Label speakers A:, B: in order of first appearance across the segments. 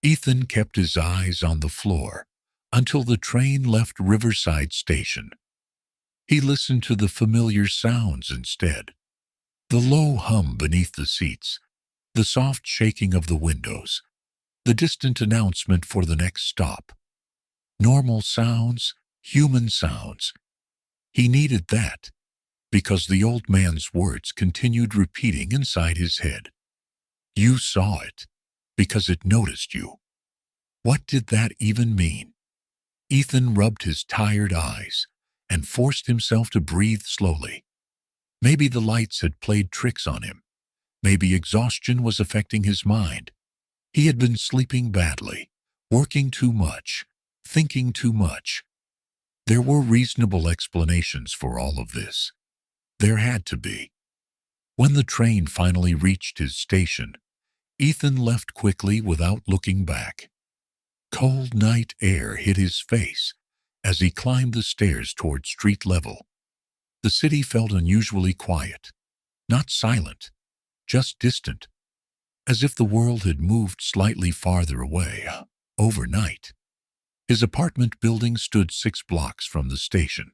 A: Ethan kept his eyes on the floor until the train left Riverside Station. He listened to the familiar sounds instead. The low hum beneath the seats, the soft shaking of the windows, the distant announcement for the next stop. Normal sounds, human sounds. He needed that because the old man's words continued repeating inside his head. You saw it because it noticed you. What did that even mean? Ethan rubbed his tired eyes and forced himself to breathe slowly. Maybe the lights had played tricks on him. Maybe exhaustion was affecting his mind. He had been sleeping badly, working too much, thinking too much. There were reasonable explanations for all of this. There had to be. When the train finally reached his station, Ethan left quickly without looking back. Cold night air hit his face as he climbed the stairs toward street level. The city felt unusually quiet, not silent, just distant, as if the world had moved slightly farther away overnight. His apartment building stood 6 blocks from the station.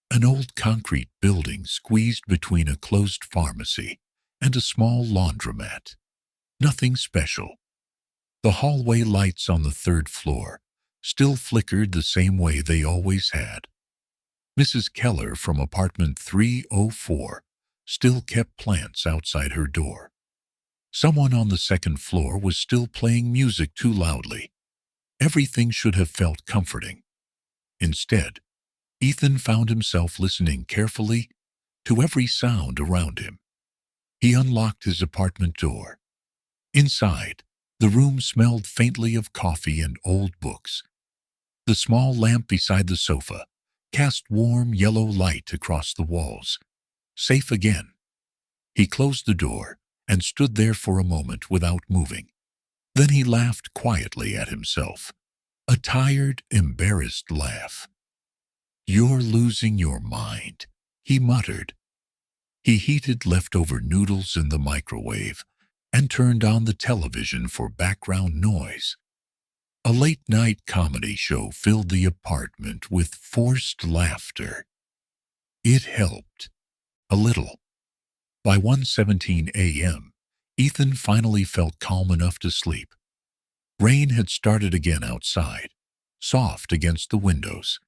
A: An old concrete building squeezed between a closed pharmacy and a small laundromat. Nothing special. The hallway lights on the 3rd floor still flickered the same way they always had. Mrs. Keller from apartment 304 still kept plants outside her door. Someone on the 2nd floor was still playing music too loudly. Everything should have felt comforting. Instead, Ethan found himself listening carefully to every sound around him. He unlocked his apartment door. Inside, the room smelled faintly of coffee and old books. The small lamp beside the sofa cast warm yellow light across the walls. Safe again. He closed the door and stood there for a moment without moving. Then he laughed quietly at himself. A tired, embarrassed laugh. You're losing your mind, he muttered. He heated leftover noodles in the microwave and turned on the television for background noise. A late-night comedy show filled the apartment with forced laughter. It helped. A little. By 1:17 a.m., Ethan finally felt calm enough to sleep. Rain had started again outside, soft against the windows.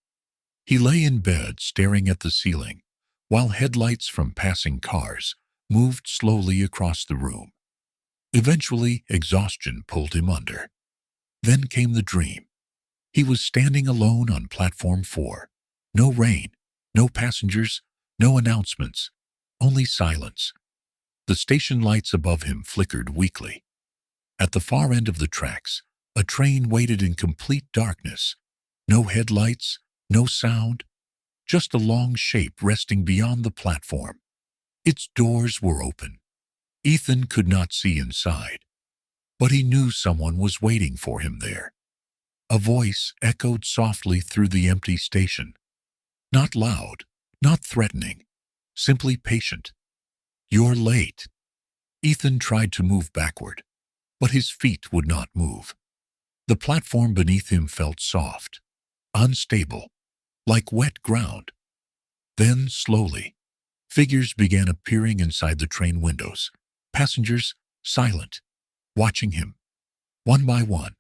A: He lay in bed staring at the ceiling, while headlights from passing cars moved slowly across the room. Eventually, exhaustion pulled him under. Then came the dream. He was standing alone on platform 4. No rain, no passengers, no announcements, only silence. The station lights above him flickered weakly. At the far end of the tracks, a train waited in complete darkness. No headlights, no sound, just a long shape resting beyond the platform. Its doors were open. Ethan could not see inside, but he knew someone was waiting for him there. A voice echoed softly through the empty station. Not loud, not threatening, simply patient. You're late. Ethan tried to move backward, but his feet would not move. The platform beneath him felt soft, unstable, like wet ground. Then, slowly, figures began appearing inside the train windows. Passengers, silent, watching him. One by one,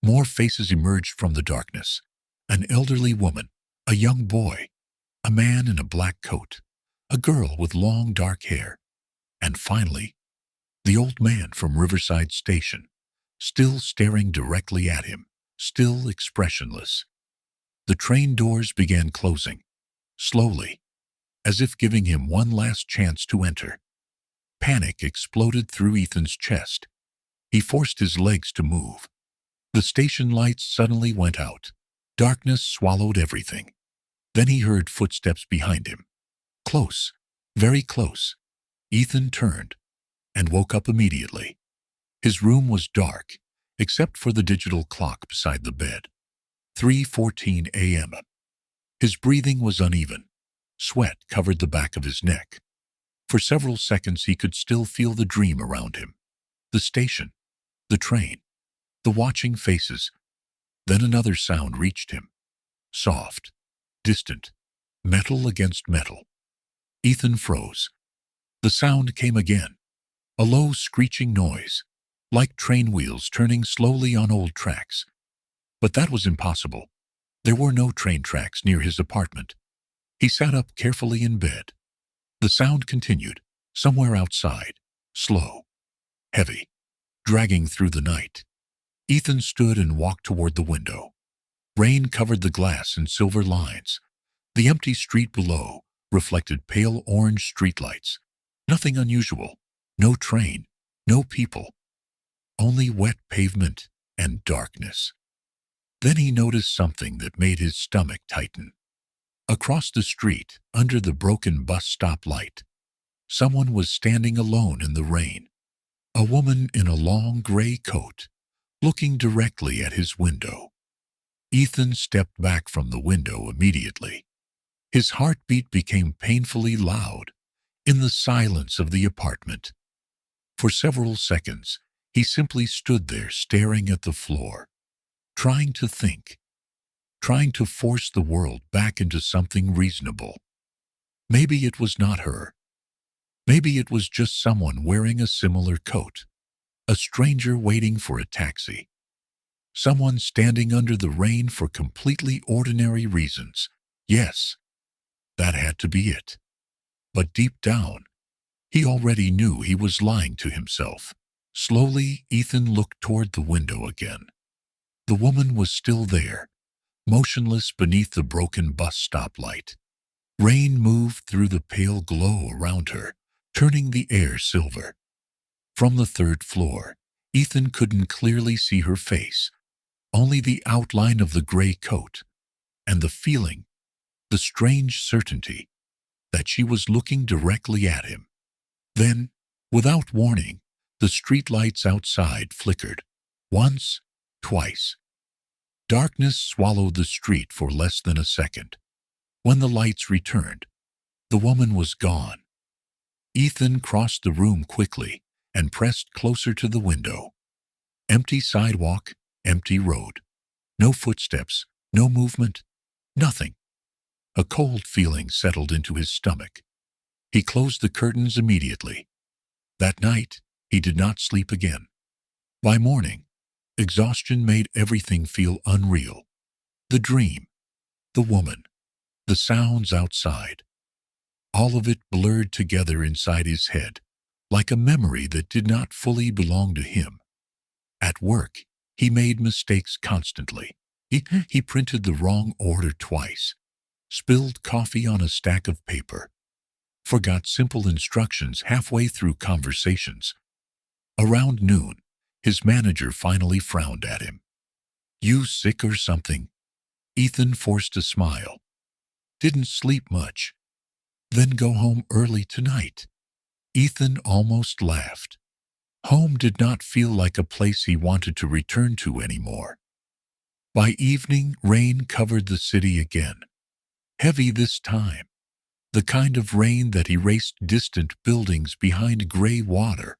A: more faces emerged from the darkness. An elderly woman, a young boy, a man in a black coat, a girl with long dark hair, and finally, the old man from Riverside Station, still staring directly at him, still expressionless. The train doors began closing, slowly, as if giving him one last chance to enter. Panic exploded through Ethan's chest. He forced his legs to move. The station lights suddenly went out. Darkness swallowed everything. Then he heard footsteps behind him. Close, very close. Ethan turned and woke up immediately. His room was dark, except for the digital clock beside the bed. 3:14 a.m. His breathing was uneven. Sweat covered the back of his neck. For several seconds he could still feel the dream around him. The station, the train, the watching faces. Then another sound reached him. Soft, distant, metal against metal. Ethan froze. The sound came again. A low screeching noise, like train wheels turning slowly on old tracks. But that was impossible. There were no train tracks near his apartment. He sat up carefully in bed. The sound continued, somewhere outside, slow, heavy, dragging through the night. Ethan stood and walked toward the window. Rain covered the glass in silver lines. The empty street below reflected pale orange streetlights. Nothing unusual. No train. No people. Only wet pavement and darkness. Then he noticed something that made his stomach tighten. Across the street, under the broken bus stop light, someone was standing alone in the rain. A woman in a long gray coat, looking directly at his window. Ethan stepped back from the window immediately. His heartbeat became painfully loud in the silence of the apartment. For several seconds, he simply stood there staring at the floor, trying to think, trying to force the world back into something reasonable. Maybe it was not her. Maybe it was just someone wearing a similar coat, a stranger waiting for a taxi, someone standing under the rain for completely ordinary reasons. Yes, that had to be it. But deep down, he already knew he was lying to himself. Slowly, Ethan looked toward the window again. The woman was still there, motionless beneath the broken bus stop light. Rain moved through the pale glow around her, turning the air silver. From the third floor, Ethan couldn't clearly see her face, only the outline of the gray coat, and the feeling, the strange certainty, that she was looking directly at him. Then, without warning, the streetlights outside flickered. Once, twice. Darkness swallowed the street for less than a second. When the lights returned, the woman was gone. Ethan crossed the room quickly and pressed closer to the window. Empty sidewalk, empty road. No footsteps, no movement, nothing. A cold feeling settled into his stomach. He closed the curtains immediately. That night, he did not sleep again. By morning, exhaustion made everything feel unreal. The dream, the woman, the sounds outside. All of it blurred together inside his head, like a memory that did not fully belong to him. At work, he made mistakes constantly. He printed the wrong order twice, spilled coffee on a stack of paper, forgot simple instructions halfway through conversations. Around noon, his manager finally frowned at him. "You sick or something?" Ethan forced a smile. "Didn't sleep much. Then go home early tonight." Ethan almost laughed. Home did not feel like a place he wanted to return to anymore. By evening, rain covered the city again. Heavy this time. The kind of rain that erased distant buildings behind gray water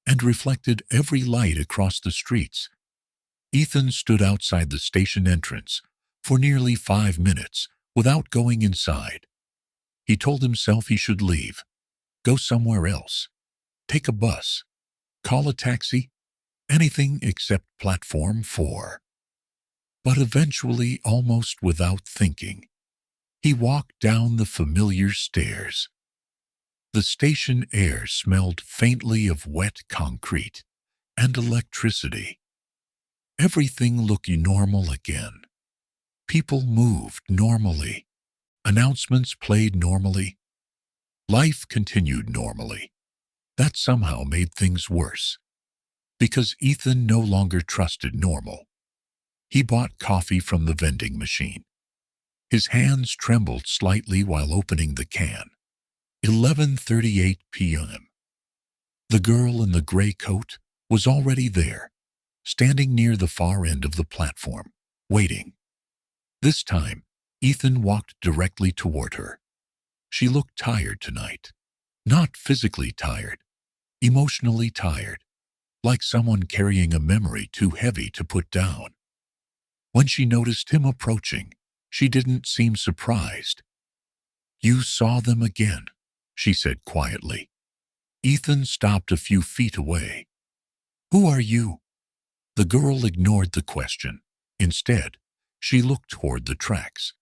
A: and reflected every light across the streets. Ethan stood outside the station entrance for nearly 5 minutes without going inside. He told himself he should leave, go somewhere else, take a bus, call a taxi, anything except platform 4. But eventually, almost without thinking, he walked down the familiar stairs. The station air smelled faintly of wet concrete and electricity. Everything looked normal again. People moved normally. Announcements played normally. Life continued normally. That somehow made things worse, because Ethan no longer trusted normal. He bought coffee from the vending machine. His hands trembled slightly while opening the can. 11:38 p.m. The girl in the gray coat was already there, standing near the far end of the platform, waiting. This time, Ethan walked directly toward her. She looked tired tonight. Not physically tired, emotionally tired. like someone carrying a memory too heavy to put down. When she noticed him approaching, she didn't seem surprised. "You saw them again," she said quietly. Ethan stopped a few feet away. "Who are you?" The girl ignored the question. Instead, she looked toward the tracks.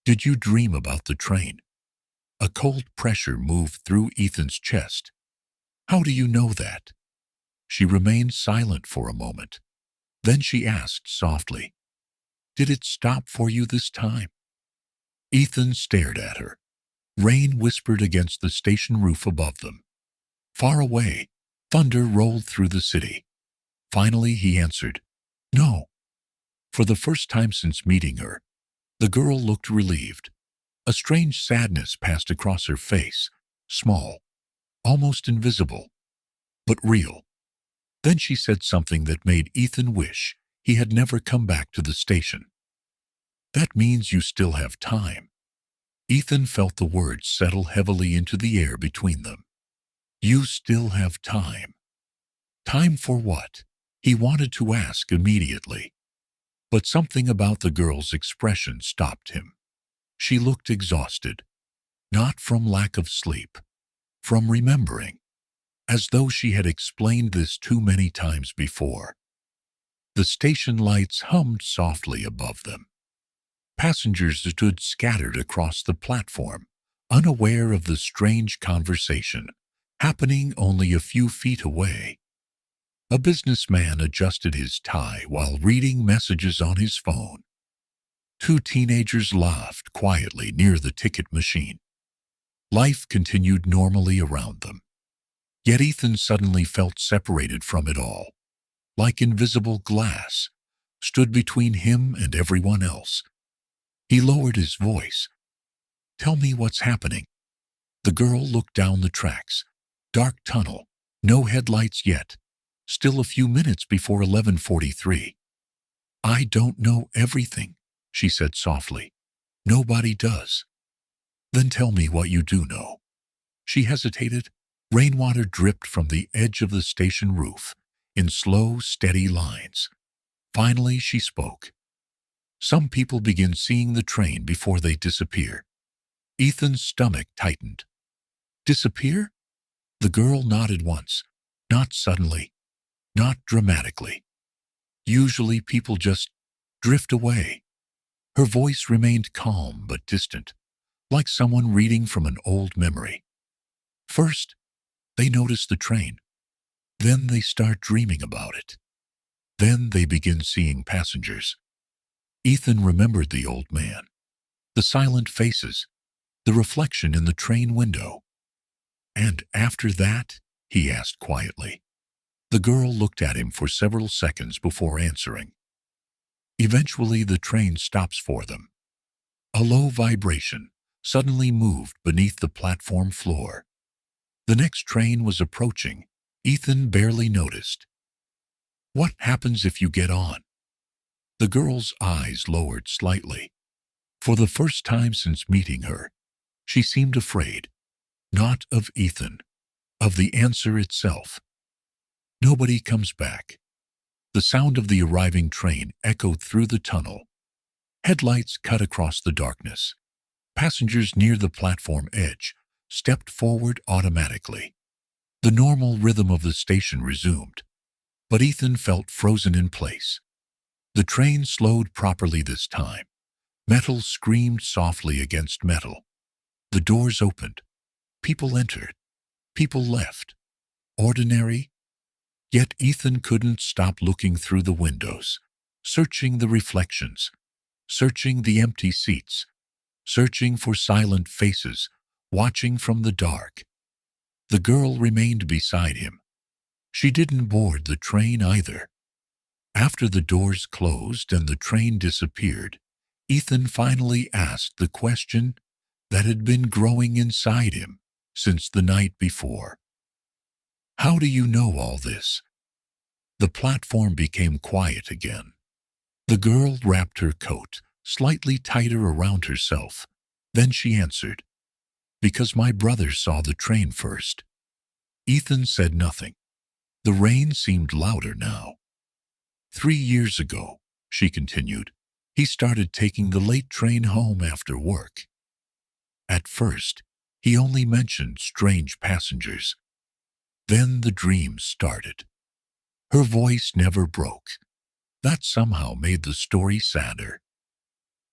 A: "Did you dream about the train?" A cold pressure moved through Ethan's chest. "How do you know that?" She remained silent for a moment. Then she asked softly, "Did it stop for you this time?" Ethan stared at her. Rain whispered against the station roof above them. Far away, thunder rolled through the city. Finally, he answered, "No." For the first time since meeting her, the girl looked relieved. A strange sadness passed across her face, small, almost invisible, but real. Then she said something that made Ethan wish he had never come back to the station. "That means you still have time." Ethan felt the words settle heavily into the air between them. "You still have time." Time for what? He wanted to ask immediately. But something about the girl's expression stopped him. She looked exhausted, not from lack of sleep, from remembering, as though she had explained this too many times before. The station lights hummed softly above them. Passengers stood scattered across the platform, unaware of the strange conversation happening only a few feet away. A businessman adjusted his tie while reading messages on his phone. Two teenagers laughed quietly near the ticket machine. Life continued normally around them. Yet Ethan suddenly felt separated from it all, like invisible glass stood between him and everyone else. He lowered his voice. "Tell me what's happening." The girl looked down the tracks. Dark tunnel, no headlights yet. Still a few minutes before 11:43. "I don't know everything," she said softly. "Nobody does." "Then tell me what you do know." She hesitated. Rainwater dripped from the edge of the station roof in slow, steady lines. Finally, she spoke. "Some people begin seeing the train before they disappear." Ethan's stomach tightened. "Disappear?" The girl nodded once. "Not suddenly. Not dramatically. Usually people just drift away." Her voice remained calm but distant, like someone reading from an old memory. "First, they notice the train. Then they start dreaming about it. Then they begin seeing passengers." Ethan remembered the old man, the silent faces, the reflection in the train window. "And after that?" he asked quietly. The girl looked at him for several seconds before answering. "Eventually the train stops for them." A low vibration suddenly moved beneath the platform floor. The next train was approaching. Ethan barely noticed. "What happens if you get on?" The girl's eyes lowered slightly. For the first time since meeting her, she seemed afraid, not of Ethan, of the answer itself. "Nobody comes back." The sound of the arriving train echoed through the tunnel. Headlights cut across the darkness. Passengers near the platform edge stepped forward automatically. The normal rhythm of the station resumed, but Ethan felt frozen in place. The train slowed properly this time. Metal screamed softly against metal. The doors opened. People entered. People left. Ordinary. Yet Ethan couldn't stop looking through the windows, searching the reflections, searching the empty seats, searching for silent faces, watching from the dark. The girl remained beside him. She didn't board the train either. After the doors closed and the train disappeared, Ethan finally asked the question that had been growing inside him since the night before. "How do you know all this?" The platform became quiet again. The girl wrapped her coat slightly tighter around herself. Then she answered, "Because my brother saw the train first." Ethan said nothing. The rain seemed louder now. 3 years ago, she continued, he started taking the late train home after work. At first, he only mentioned strange passengers. Then the dreams started. Her voice never broke. That somehow made the story sadder.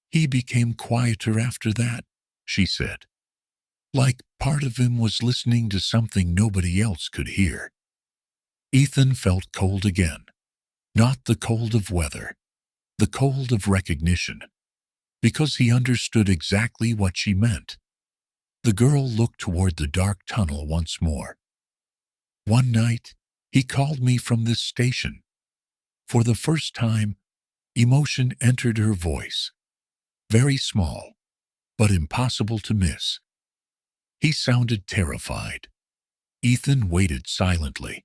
A: He became quieter after that, she said. Like part of him was listening to something nobody else could hear. Ethan felt cold again. Not the cold of weather, the cold of recognition, because he understood exactly what she meant. The girl looked toward the dark tunnel once more. One night, he called me from this station. For the first time, emotion entered her voice. Very small, but impossible to miss. He sounded terrified. Ethan waited silently.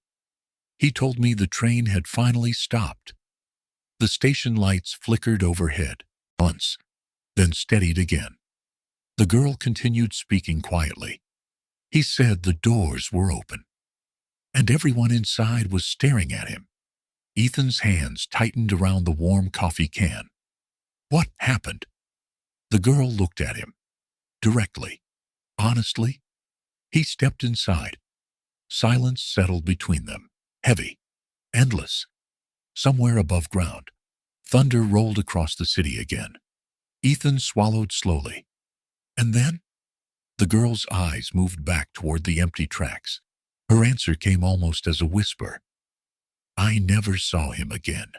A: He told me the train had finally stopped. The station lights flickered overhead, once, then steadied again. The girl continued speaking quietly. He said the doors were open, and everyone inside was staring at him. Ethan's hands tightened around the warm coffee can. What happened? The girl looked at him, directly, honestly. He stepped inside. Silence settled between them, heavy, endless. Somewhere above ground, thunder rolled across the city again. Ethan swallowed slowly. And then? The girl's eyes moved back toward the empty tracks. Her answer came almost as a whisper. I never saw him again.